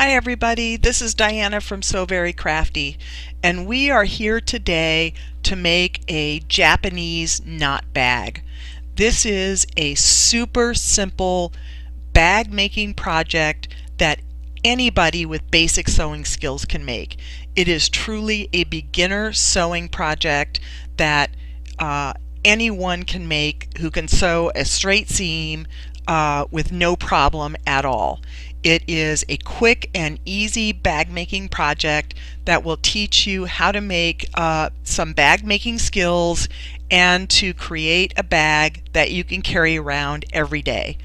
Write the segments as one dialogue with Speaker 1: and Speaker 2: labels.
Speaker 1: Hi everybody, this is Diana from So Very Crafty, and we are here today to make a Japanese knot bag. This is a super simple bag making project that anybody with basic sewing skills can make. It is truly a beginner sewing project that anyone can make who can sew a straight seam with no problem at all. It is a quick and easy bag making project that will teach you how to make some bag making skills and to create a bag that you can carry around every day.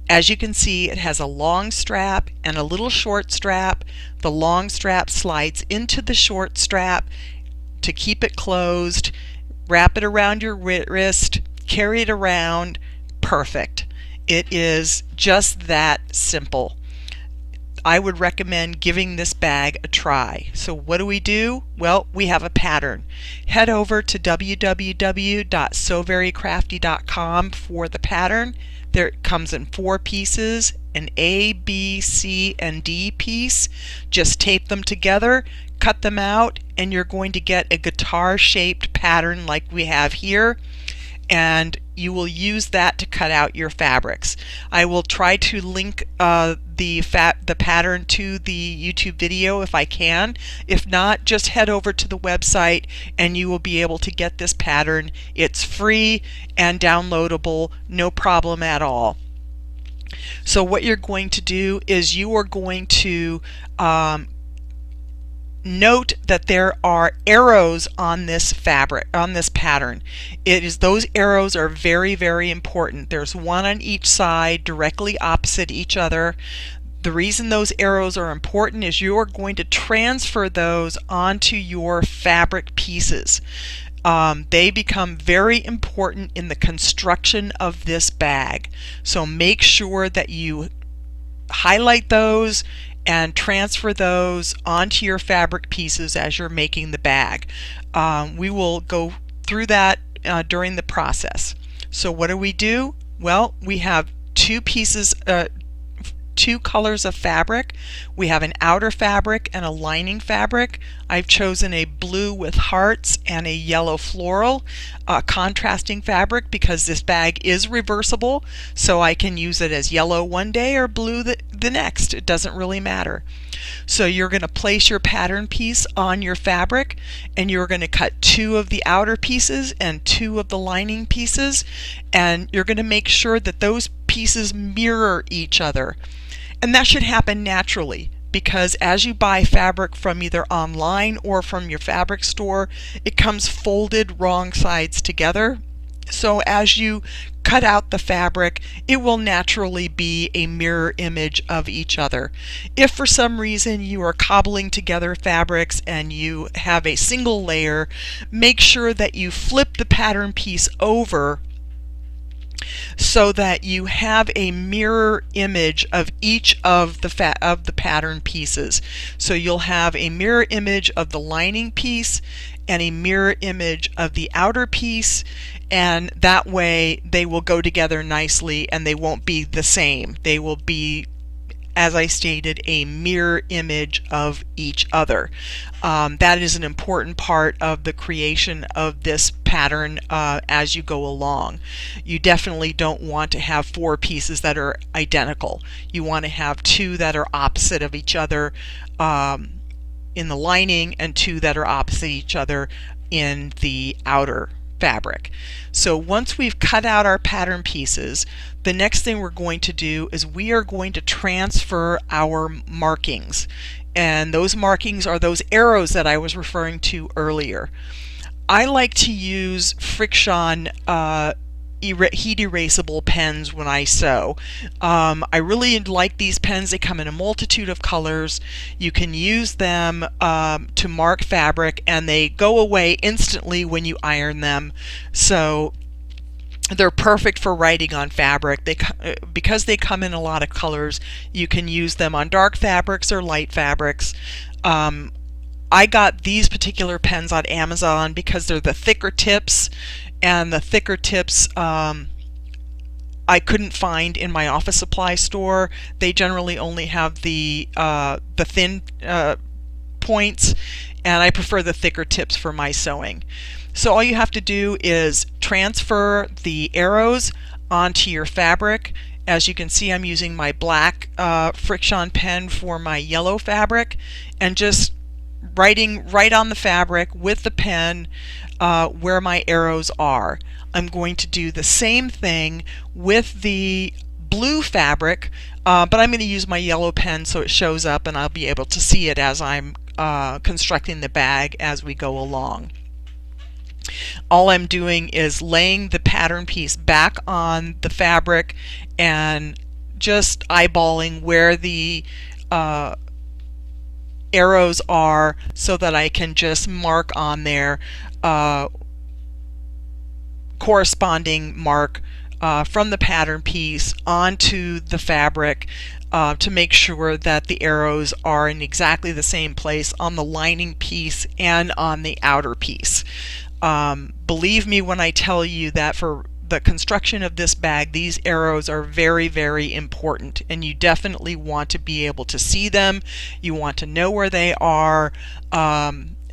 Speaker 1: As you can see, it has a long strap and a little short strap. The long strap slides into the short strap to keep it closed. Wrap it around your wrist, carry it around. Perfect. It is just that simple. I would recommend giving this bag a try. So what do? Well, we have a pattern. Head over to www.soverycrafty.com for the pattern. There it comes in 4 pieces, an A, B, C, and D piece. Just tape them together, cut them out, and you're going to get a guitar-shaped pattern like we have here. And you will use that to cut out your fabrics. I will try to link the pattern to the YouTube video if I can. If not, just head over to the website and you will be able to get this pattern. It's free and downloadable, no problem at all. So what you're going to do is you are going to note that there are arrows on this fabric, on this pattern. Those arrows are very, very important. There's one on each side directly opposite each other. The reason those arrows are important is you're going to transfer those onto your fabric pieces. They become very important in the construction of this bag. So make sure that you highlight those and transfer those onto your fabric pieces as you're making the bag. We will go through that during the process. So what do? Well, we have two colors of fabric. We have an outer fabric and a lining fabric. I've chosen a blue with hearts and a yellow floral contrasting fabric because this bag is reversible, so I can use it as yellow one day or blue the next. It doesn't really matter. So you're going to place your pattern piece on your fabric, and you're going to cut 2 of the outer pieces and 2 of the lining pieces, and you're going to make sure that those pieces mirror each other. And that should happen naturally, because as you buy fabric from either online or from your fabric store, it comes folded wrong sides together. So as you cut out the fabric, it will naturally be a mirror image of each other. If for some reason you are cobbling together fabrics and you have a single layer, make sure that you flip the pattern piece over so that you have a mirror image of each of the pattern pieces. So you'll have a mirror image of the lining piece and a mirror image of the outer piece, and that way they will go together nicely and they won't be the same. They will be, as I stated, a mirror image of each other. That is an important part of the creation of this pattern as you go along. You definitely don't want to have 4 pieces that are identical. You want to have 2 that are opposite of each other in the lining and 2 that are opposite each other in the outer fabric. So once we've cut out our pattern pieces, the next thing we're going to do is we are going to transfer our markings. And those markings are those arrows that I was referring to earlier. I like to use Frixion heat erasable pens when I sew. I really like these pens. They come in a multitude of colors. You can use them to mark fabric, and they go away instantly when you iron them. So they're perfect for writing on fabric. Because they come in a lot of colors, you can use them on dark fabrics or light fabrics. I got these particular pens on Amazon because they're the thicker tips, and the thicker tips I couldn't find in my office supply store. They generally only have the thin points, and I prefer the thicker tips for my sewing. So all you have to do is transfer the arrows onto your fabric. As you can see, I'm using my black Frixion pen for my yellow fabric, and just writing right on the fabric with the pen where my arrows are. I'm going to do the same thing with the blue fabric, but I'm going to use my yellow pen so it shows up and I'll be able to see it as I'm constructing the bag as we go along. All I'm doing is laying the pattern piece back on the fabric and just eyeballing where the arrows are so that I can just mark on there corresponding mark from the pattern piece onto the fabric to make sure that the arrows are in exactly the same place on the lining piece and on the outer piece. Believe me when I tell you that for the construction of this bag, these arrows are very, very important, and you definitely want to be able to see them. You want to know where they are,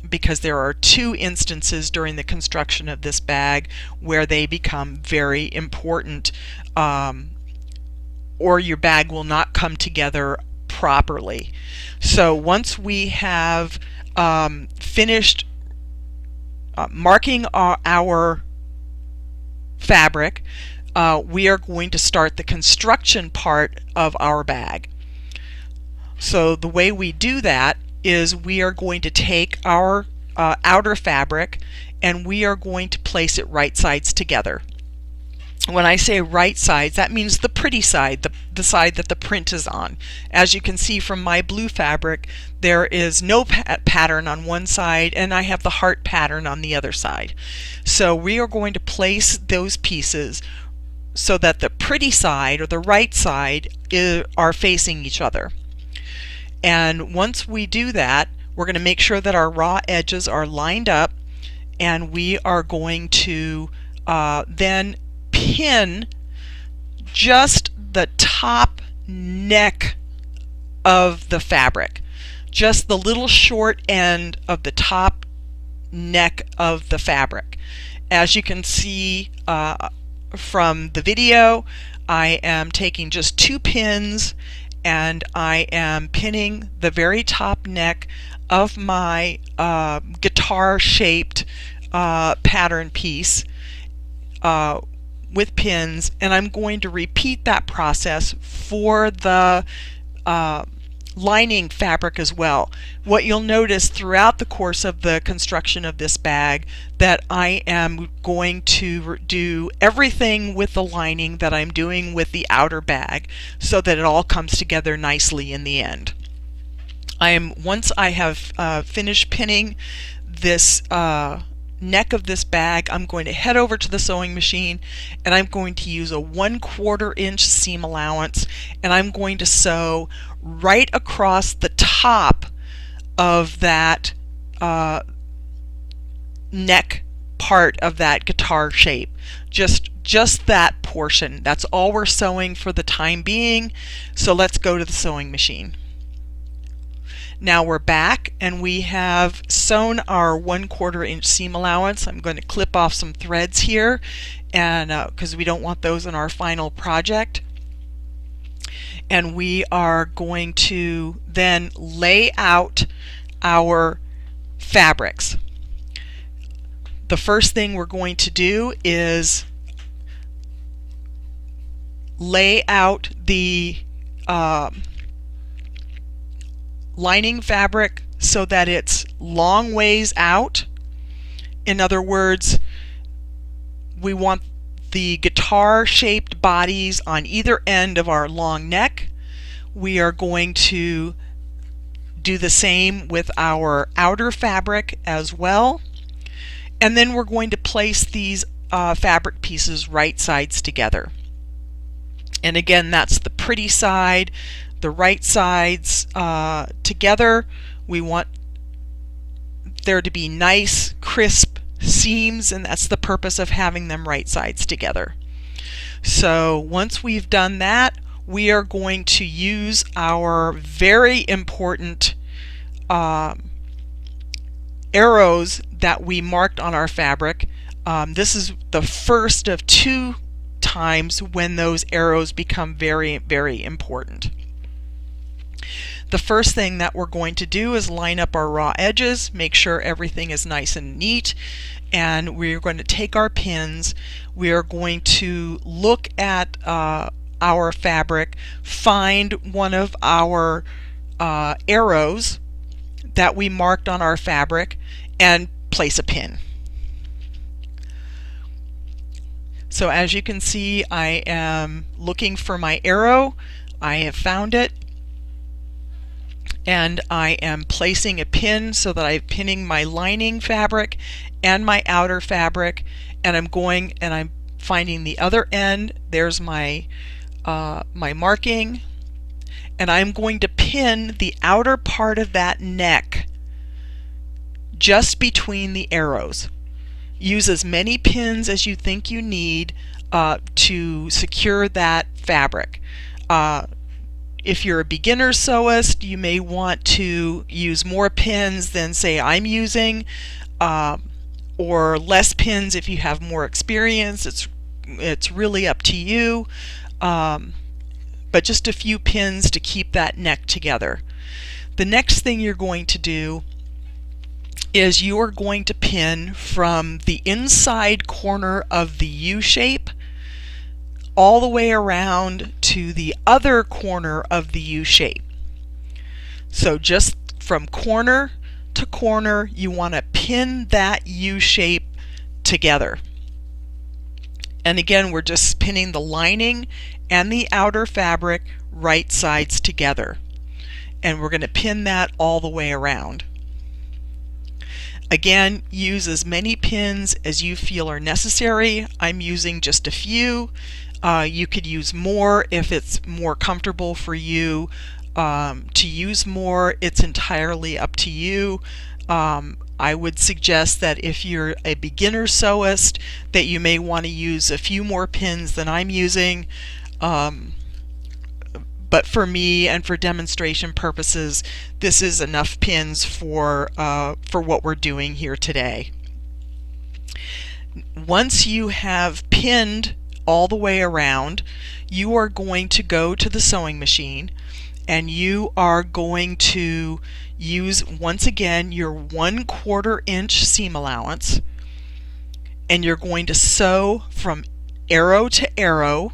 Speaker 1: because there are two instances during the construction of this bag where they become very important, or your bag will not come together properly. So once we have finished marking our fabric, we are going to start the construction part of our bag. So the way we do that is we are going to take our outer fabric and we are going to place it right sides together. When I say right sides, that means the pretty side, the side that the print is on. As you can see from my blue fabric, there is no pattern on one side and I have the heart pattern on the other side. So we are going to place those pieces so that the pretty side or the right side are facing each other. And once we do that, we're going to make sure that our raw edges are lined up, and we are going to then pin just the top neck of the fabric, just the little short end of the top neck of the fabric. As you can see from the video, I am taking just 2 pins and I am pinning the very top neck of my guitar shaped pattern piece with pins, and I'm going to repeat that process for the lining fabric as well. What you'll notice throughout the course of the construction of this bag, that I am going to do everything with the lining that I'm doing with the outer bag so that it all comes together nicely in the end. Once I have finished pinning this neck of this bag, I'm going to head over to the sewing machine and I'm going to use a 1/4 inch seam allowance, and I'm going to sew right across the top of that neck part of that guitar shape. Just that portion. That's all we're sewing for the time being. So let's go to the sewing machine. Now we're back and we have sewn our 1/4 inch seam allowance. I'm going to clip off some threads here, and because we don't want those in our final project. And we are going to then lay out our fabrics. The first thing we're going to do is lay out the lining fabric so that it's long ways out. In other words, we want the guitar shaped bodies on either end of our long neck. We are going to do the same with our outer fabric as well, and then we're going to place these fabric pieces right sides together. And again, that's the pretty side, the right sides together. We want there to be nice crisp seams, and that's the purpose of having them right sides together. So once we've done that, we are going to use our very important arrows that we marked on our fabric. This is the first of 2 times when those arrows become very, very important. The first thing that we're going to do is line up our raw edges, make sure everything is nice and neat, and we're going to take our pins. We are going to look at our fabric, find one of our arrows that we marked on our fabric, and place a pin. So as you can see, I am looking for my arrow. I have found it, and I am placing a pin so that I'm pinning my lining fabric and my outer fabric, and I'm finding the other end. There's my my marking, and I'm going to pin the outer part of that neck just between the arrows. Use as many pins as you think you need to secure that fabric. If you're a beginner sewist, you may want to use more pins than, say, I'm using, or less pins if you have more experience. It's really up to you, but just a few pins to keep that neck together. The next thing you're going to do is you are going to pin from the inside corner of the U shape all the way around to the other corner of the U shape. So just from corner to corner, you want to pin that U shape together. And again, we're just pinning the lining and the outer fabric right sides together. And we're going to pin that all the way around. Again, use as many pins as you feel are necessary. I'm using just a few. You could use more if it's more comfortable for you to use more. It's entirely up to you. I would suggest that if you're a beginner sewist, that you may want to use a few more pins than I'm using. But for me and for demonstration purposes, this is enough pins for what we're doing here today. Once you have pinned all the way around, you are going to go to the sewing machine, and you are going to use, once again, your 1/4 inch seam allowance, and you're going to sew from arrow to arrow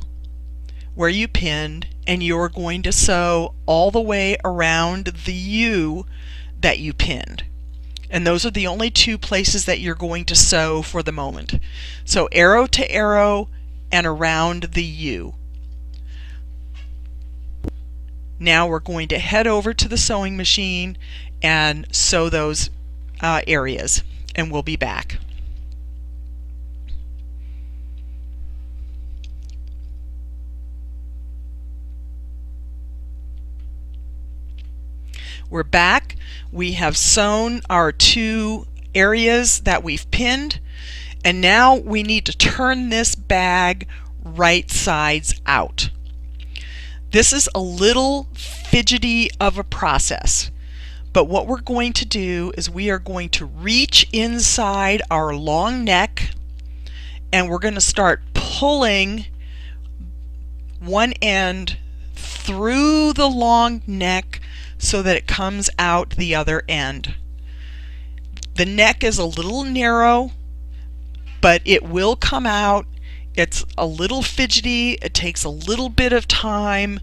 Speaker 1: where you pinned, and you're going to sew all the way around the U that you pinned. And those are the only 2 places that you're going to sew for the moment. So arrow to arrow and around the U. Now we're going to head over to the sewing machine and sew those areas, and we'll be back. We're back. We have sewn our 2 areas that we've pinned, and now we need to turn this bag right sides out. This is a little fidgety of a process, but what we're going to do is we are going to reach inside our long neck, and we're going to start pulling one end through the long neck so that it comes out the other end. The neck is a little narrow, but it will come out. It's a little fidgety, it takes a little bit of time,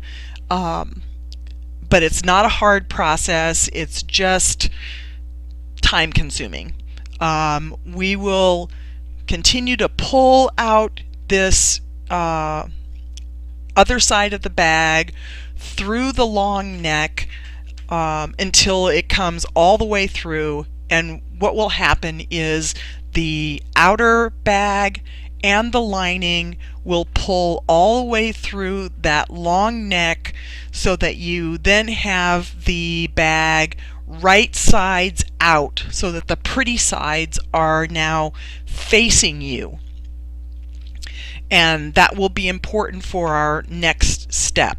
Speaker 1: but it's not a hard process, it's just time consuming. We will continue to pull out this other side of the bag through the long neck until it comes all the way through, and what will happen is the outer bag and the lining will pull all the way through that long neck so that you then have the bag right sides out, so that the pretty sides are now facing you. and that will be important for our next step.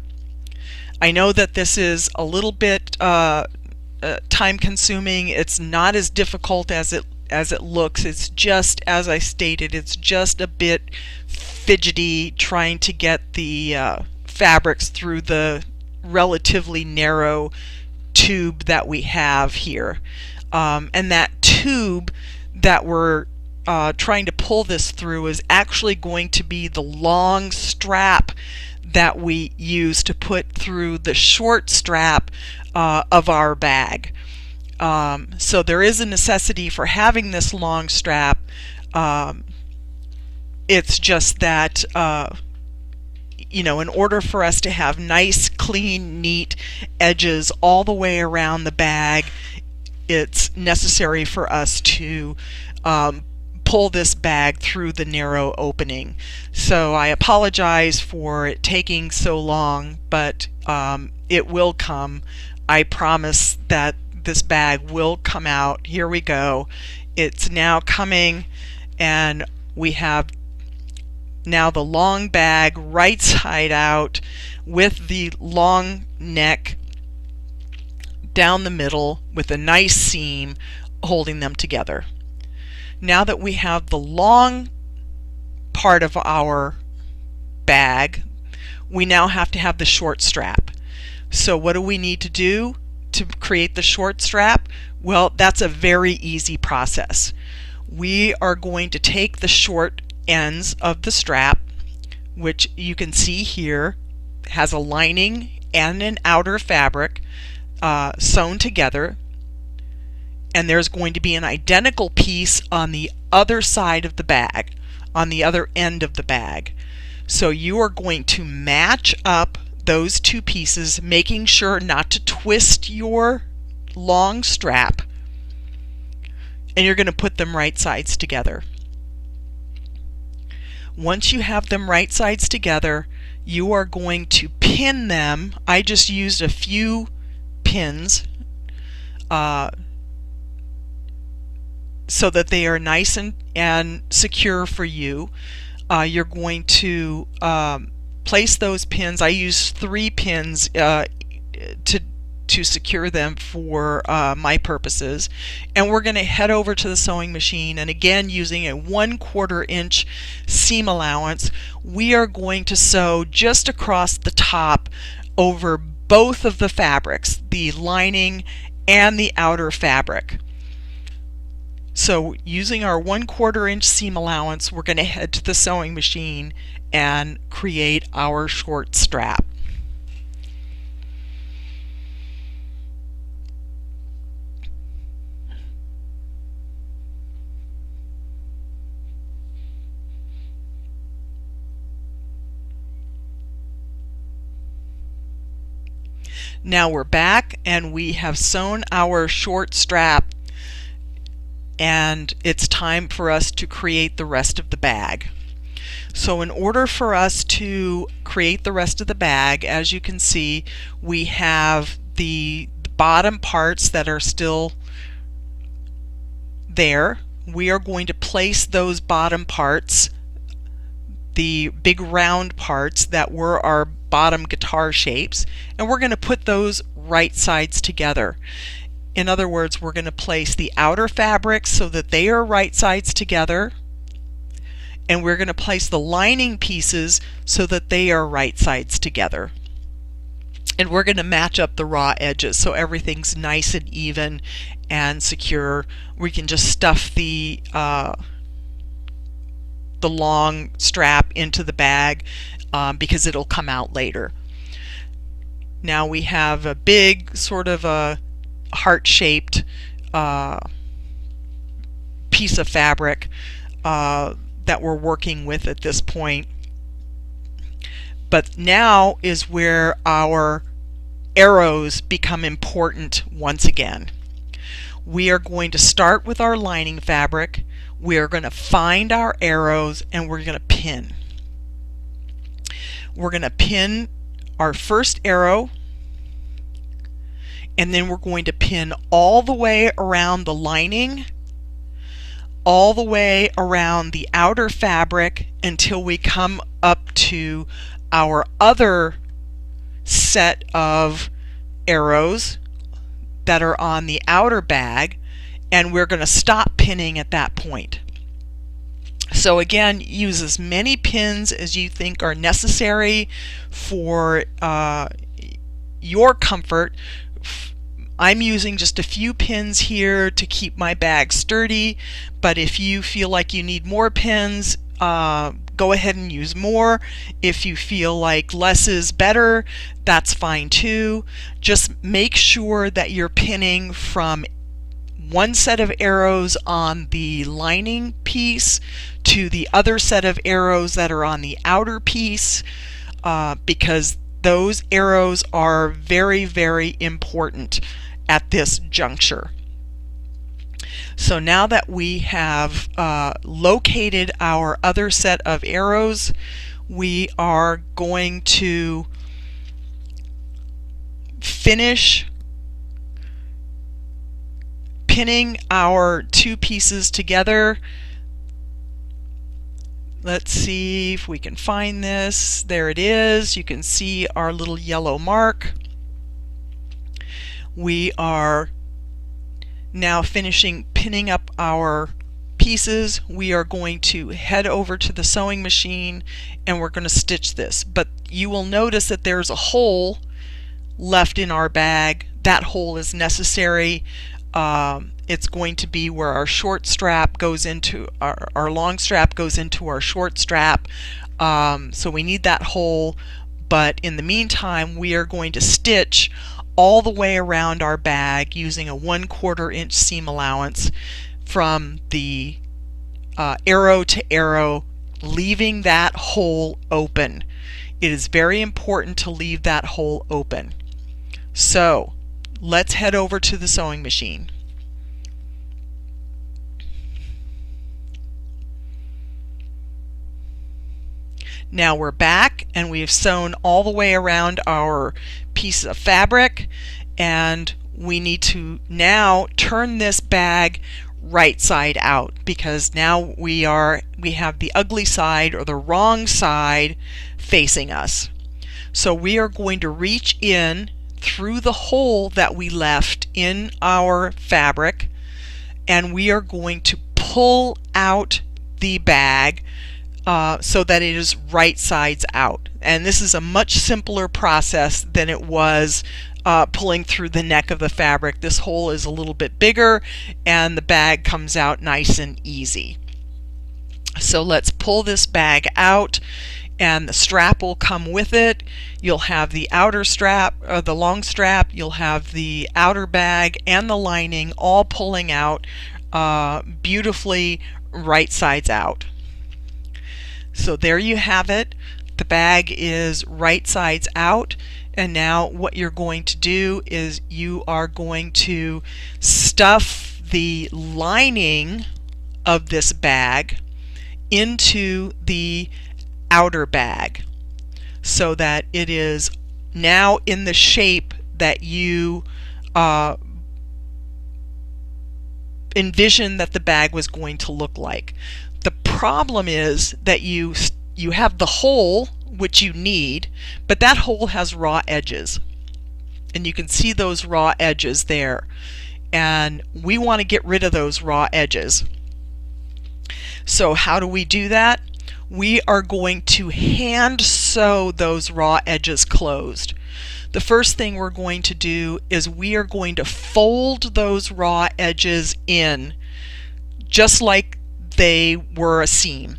Speaker 1: I know that this is a little bit time consuming. It's not as difficult as it looks. It's just, as I stated, it's just a bit fidgety trying to get the fabrics through the relatively narrow tube that we have here. And that tube that we're trying to pull this through is actually going to be the long strap that we use to put through the short strap of our bag. So there is a necessity for having this long strap. It's just that in order for us to have nice, clean, neat edges all the way around the bag, it's necessary for us to pull this bag through the narrow opening. So I apologize for it taking so long, but it will come. I promise that this bag will come out. Here we go. It's now coming, and we have now the long bag right side out with the long neck down the middle with a nice seam holding them together. Now that we have the long part of our bag, we now have to have the short strap. So what do we need to do to create the short strap? Well, that's a very easy process. We are going to take the short ends of the strap, which you can see here has a lining and an outer fabric sewn together, and there's going to be an identical piece on the other side of the bag, on the other end of the bag. So you are going to match up those two pieces, making sure not to twist your long strap, and you're going to put them right sides together. Once you have them right sides together, you are going to pin them. I just used a few pins so that they are nice and secure for you. You're going to place those pins. I use 3 pins to secure them for my purposes, and we're going to head over to the sewing machine, and again, using a 1/4 inch seam allowance, we are going to sew just across the top over both of the fabrics, the lining and the outer fabric. So using our 1/4 inch seam allowance, we're going to head to the sewing machine and create our short strap. Now we're back, and we have sewn our short strap, and it's time for us to create the rest of the bag. So in order for us to create the rest of the bag, as you can see, we have the bottom parts that are still there. We are going to place those bottom parts, the big round parts that were our bottom guitar shapes, and we're going to put those right sides together. In other words, we're going to place the outer fabrics so that they are right sides together, and we're going to place the lining pieces so that they are right sides together. And we're going to match up the raw edges so everything's nice and even and secure. We can just stuff the long strap into the bag because it'll come out later. Now we have a big sort of a heart-shaped piece of fabric that we're working with at this point. But now is where our arrows become important once again. We are going to start with our lining fabric. We are going to find our arrows, and we're going to pin. We're going to pin our first arrow, and then we're going to pin all the way around the lining, all the way around the outer fabric until we come up to our other set of arrows that are on the outer bag, and we're going to stop pinning at that point. So again, use as many pins as you think are necessary for your comfort. I'm using just a few pins here to keep my bag sturdy, but if you feel like you need more pins, go ahead and use more. If you feel like less is better, that's fine too. Just make sure that you're pinning from one set of arrows on the lining piece to the other set of arrows that are on the outer piece, because those arrows are very, very important at this juncture. So now that we have located our other set of arrows, we are going to finish pinning our two pieces together. Let's see if we can find this. There it is. You can see our little yellow mark. We are now finishing pinning up our pieces. We are going to head over to the sewing machine and we're going to stitch this. But you will notice that there's a hole left in our bag. That hole is necessary. It's going to be where our short strap goes into our long strap goes into our short strap. So we need that hole, but in the meantime we are going to stitch all the way around our bag using a 1/4 inch seam allowance from the arrow to arrow, leaving that hole open. It is very important to leave that hole open. So let's head over to the sewing machine. Now we're back and we've sewn all the way around our piece of fabric, and we need to now turn this bag right side out, because now we have the ugly side or the wrong side facing us. So we are going to reach in through the hole that we left in our fabric, and we are going to pull out the bag so that it is right sides out. And this is a much simpler process than it was pulling through the neck of the fabric. This hole is a little bit bigger and the bag comes out nice and easy. So let's pull this bag out, and the strap will come with it. You'll have the outer strap, the long strap, you'll have the outer bag and the lining all pulling out beautifully right sides out. So there you have it. The bag is right sides out, and now what you're going to do is you are going to stuff the lining of this bag into the outer bag so that it is now in the shape that you envisioned that the bag was going to look like. The problem is that you have the hole, which you need, but that hole has raw edges, and you can see those raw edges there, and we want to get rid of those raw edges. So how do we do that? We are going to hand sew those raw edges closed. The first thing we're going to do is we are going to fold those raw edges in just like they were a seam.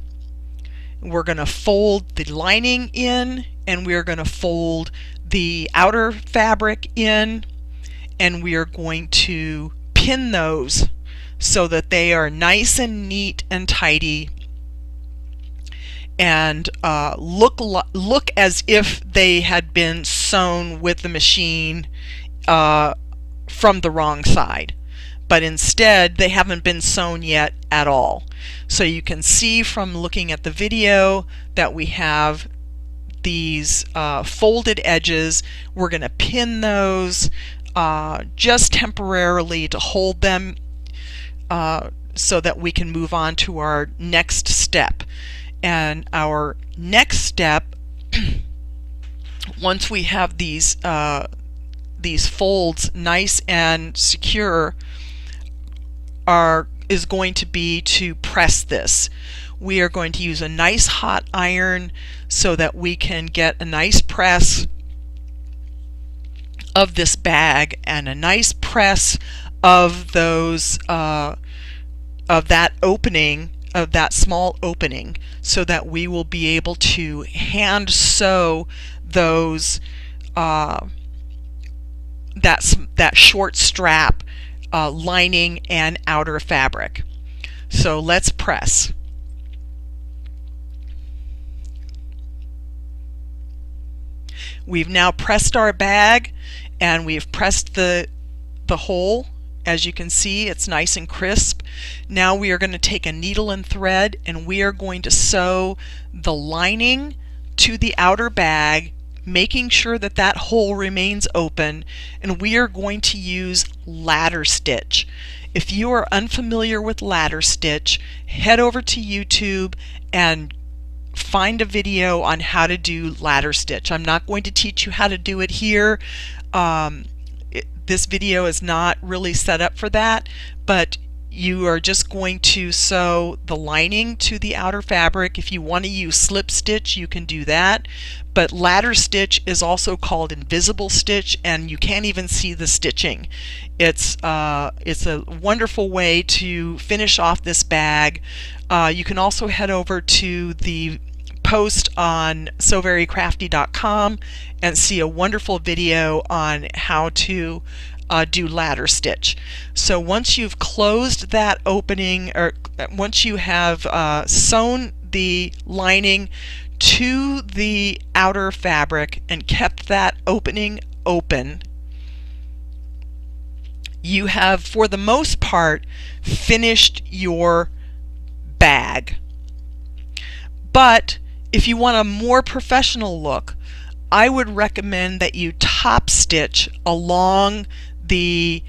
Speaker 1: We're going to fold the lining in, and we're going to fold the outer fabric in, and we are going to pin those so that they are nice and neat and tidy and look as if they had been sewn with the machine from the wrong side. But instead they haven't been sewn yet at all. So you can see from looking at the video that we have these folded edges. We're going to pin those just temporarily to hold them so that we can move on to our next step. And our next step, once we have these folds nice and secure, is going to be to press this. We are going to use a nice hot iron so that we can get a nice press of this bag and a nice press of those of that opening, of that small opening, so that we will be able to hand sew those that short strap lining and outer fabric. So let's press. We've now pressed our bag, and we've pressed the hole. As you can see, it's nice and crisp. Now we are going to take a needle and thread, and we are going to sew the lining to the outer bag, making sure that that hole remains open, and we are going to use ladder stitch. If you are unfamiliar with ladder stitch, head over to YouTube and find a video on how to do ladder stitch. I'm not going to teach you how to do it here. This video is not really set up for that, but you are just going to sew the lining to the outer fabric. If you want to use slip stitch, you can do that, but ladder stitch is also called invisible stitch, and you can't even see the stitching. It's a wonderful way to finish off this bag. You can also head over to the post on SewVeryCrafty.com and see a wonderful video on how to do ladder stitch. So once you've closed that opening, or once you have sewn the lining to the outer fabric and kept that opening open, you have, for the most part, finished your bag. But if you want a more professional look, I would recommend that you top stitch along the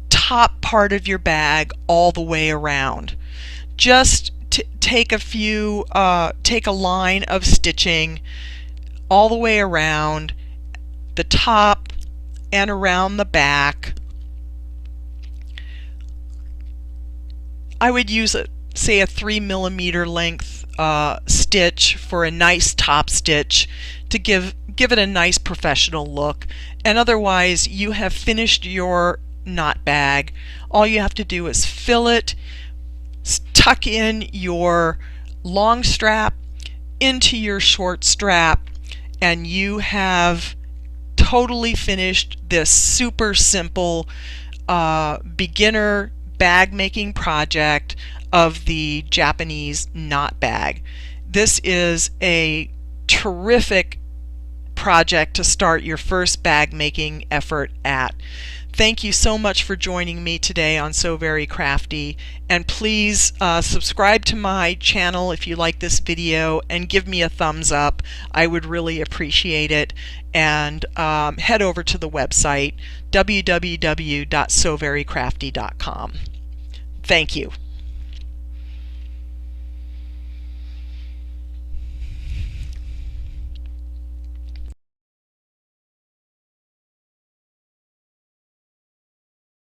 Speaker 1: top part of your bag all the way around. Just take a line of stitching all the way around the top and around the back. I would use say a 3mm length stitch for a nice top stitch to give it a nice professional look. And otherwise, you have finished your knot bag. All you have to do is fill it, tuck in your long strap into your short strap, and you have totally finished this super simple beginner bag making project of the Japanese knot bag. This is a terrific project to start your first bag making effort at. Thank you so much for joining me today on Sew Very Crafty, and please subscribe to my channel if you like this video and give me a thumbs up. I would really appreciate it. And head over to the website www.sewverycrafty.com. Thank you.